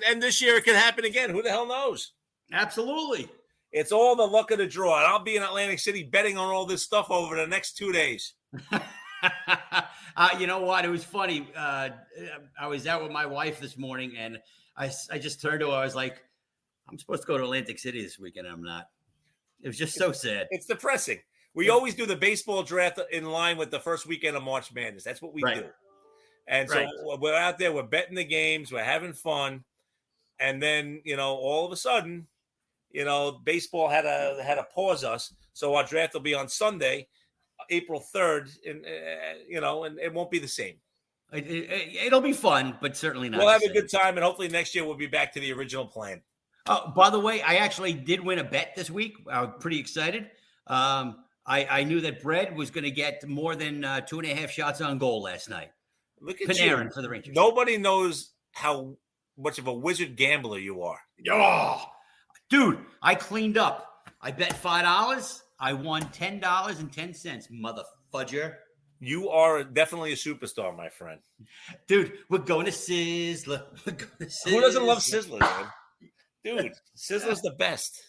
and this year it could happen again. Who the hell knows? Absolutely. It's all the luck of the draw. And I'll be in Atlantic City betting on all this stuff over the next 2 days. You know what? It was funny. I was out with my wife this morning, and I just turned to her. I was like, I'm supposed to go to Atlantic City this weekend. I'm not. It was just so sad. It's depressing. We always do the baseball draft in line with the first weekend of March Madness. That's what we do. And so we're out there. We're betting the games. We're having fun. And then, all of a sudden, baseball had to pause us. So our draft will be on Sunday, April 3rd, and it won't be the same. It'll be fun, but certainly not. We'll have a good time, and hopefully next year we'll be back to the original plan. Oh, by the way, I actually did win a bet this week. I was pretty excited. I knew that Brett was going to get more than 2.5 shots on goal last night. Look at Panarin you. For the Rangers. Nobody knows how much of a wizard gambler you are. Oh, dude, I cleaned up. I bet $5. I won $10.10, mother fudger. You are definitely a superstar, my friend. Dude, we're going to Sizzler. Who doesn't love Sizzler, man? Dude, Sizzler's the best.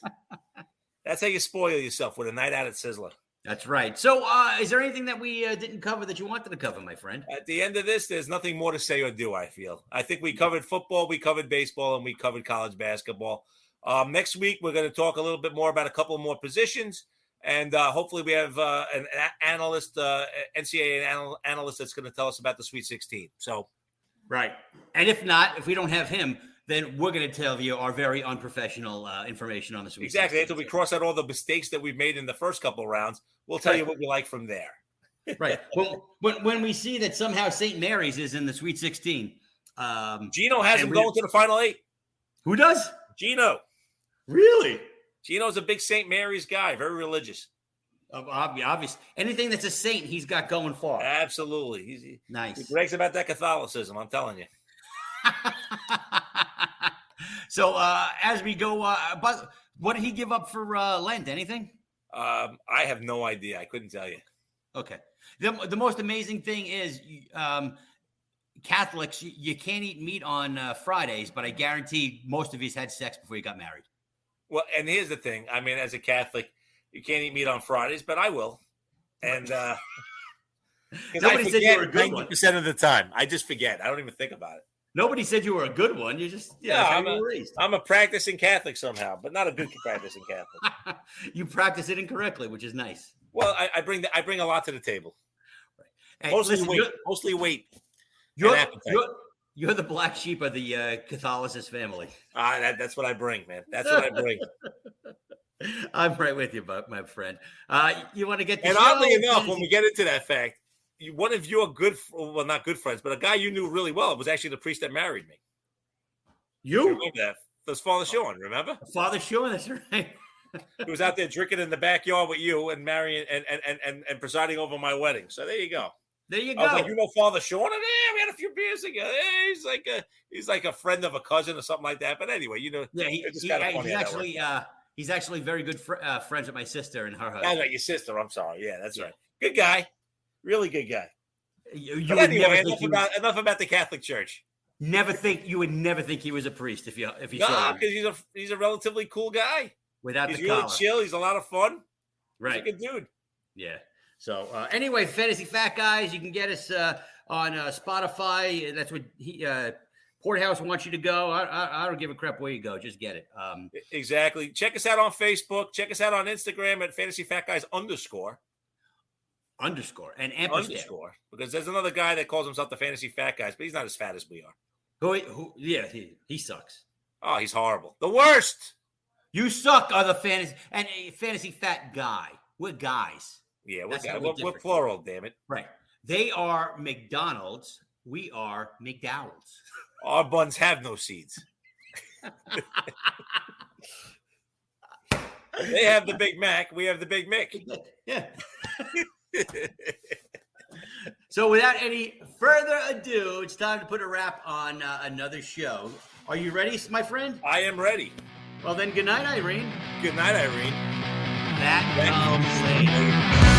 That's how you spoil yourself, with a night out at Sizzler. That's right. So is there anything that we didn't cover that you wanted to cover, my friend? At the end of this, there's nothing more to say or do, I feel. I think we covered football, we covered baseball, and we covered college basketball. Next week, we're going to talk a little bit more about a couple more positions. And hopefully we have an analyst, NCAA analyst that's going to tell us about the Sweet 16. So, right. And if not, if we don't have him, then we're going to tell you our very unprofessional information on the Sweet 16. Exactly. After we cross out all the mistakes that we've made in the first couple of rounds, we'll tell you what we like from there. Right. Well, when we see that somehow St. Mary's is in the Sweet 16. Gino has him going to the Final 8. Who does? Gino. Really? Gino's a big St. Mary's guy, very religious. Obvious. Anything that's a saint, he's got going far. Absolutely. Nice. He brags about that Catholicism, I'm telling you. So as we go, but what did he give up for Lent? Anything? I have no idea. I couldn't tell you. Okay. The most amazing thing is Catholics, you can't eat meat on Fridays, but I guarantee most of you had sex before you got married. Well, and here's the thing. I mean, as a Catholic, you can't eat meat on Fridays, but I will. And nobody said you were a good 90% of the time. I just forget. I don't even think about it. Nobody said you were a good one. You just, I'm a practicing Catholic somehow, but not a good practicing Catholic. You practice it incorrectly, which is nice. Well, I bring a lot to the table. Right. Hey, mostly weight. You're the black sheep of the Catholicist family. That's what I bring, man. That's what I bring. I'm right with you, my friend. You want to get the and show? Oddly enough, when we get into that fact, one of your not good friends, but a guy you knew really well was actually the priest that married me. You remember that? That was Father Sean, remember? Father Sean, that's right. He was out there drinking in the backyard with you and marrying and presiding over my wedding. So there you go. There you go. I was like, you know Father Sean? And we had a few beers together. He's like a friend of a cousin or something like that. But anyway, he's actually very good friends with my sister and her husband. That's right, your sister. I'm sorry. Yeah, that's right. Good guy. Really good guy. Anyway, enough about the Catholic Church. You would never think he was a priest if you saw him. Because he's a relatively cool guy. Without he's the really collar. chill. He's a lot of fun. Right. He's a good dude. Yeah. So anyway, Fantasy Fat Guys, you can get us on Spotify. That's what Porthouse wants you to go. I don't give a crap where you go. Just get it. Exactly. Check us out on Facebook. Check us out on Instagram at Fantasy Fat Guys _ and ampersand. Because there's another guy that calls himself the Fantasy Fat Guys, but he's not as fat as we are. He sucks. Oh, he's horrible. The worst. You suck are the fantasy fat guy. We're guys. Yeah, we're plural, damn it. Right. They are McDonald's. We are McDowell's. Our buns have no seeds. They have the Big Mac. We have the Big Mick. Yeah. So without any further ado, it's time to put a wrap on another show. Are you ready, my friend? I am ready. Well, then, good night, Irene. Good night, Irene. That comes later.